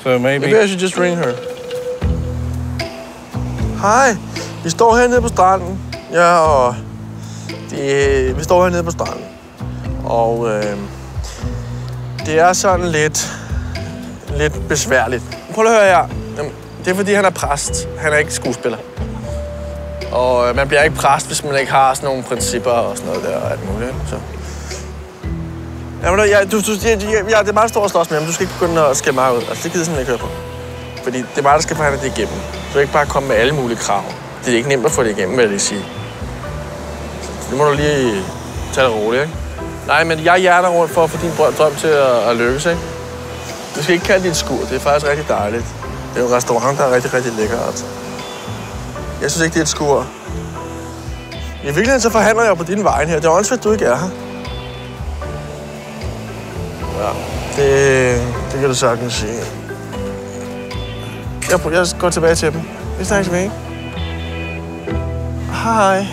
So maybe I should just ring her. Hej. Vi står hernede på stranden. Ja, og vi står hernede på stranden. Og det er sådan lidt besværligt. Prøv at høre her. Det er fordi, han er præst. Han er ikke skuespiller. Og man bliver ikke præst, hvis man ikke har sådan nogle principper og sådan noget der og alt muligt. Så. Jamen, det er meget stort at slås med, men du skal ikke begynde at skæmme mig ud. Altså, det gider sådan ikke høre på. Fordi det er mig, der skal forhandle det igennem. Du kan ikke bare komme med alle mulige krav. Det er ikke nemt at få det igennem, vil jeg lige sige. Så det må du lige tage det roligt, ikke? Nej, men jeg hjerner rundt for at få din drøm til at lykkes, ikke? Du skal ikke kalde det et skur. Det er faktisk rigtig dejligt. Det er jo en restaurant, der er rigtig, rigtig lækker, altså. Jeg synes ikke, det er et skur. I virkeligheden så forhandler jeg på din vej her. Det er åndssvagt, at du ikke er her. Ja, det kan du sagtens sige. Jeg går tilbage til dem. Vi snakkes ved, ikke? Hej.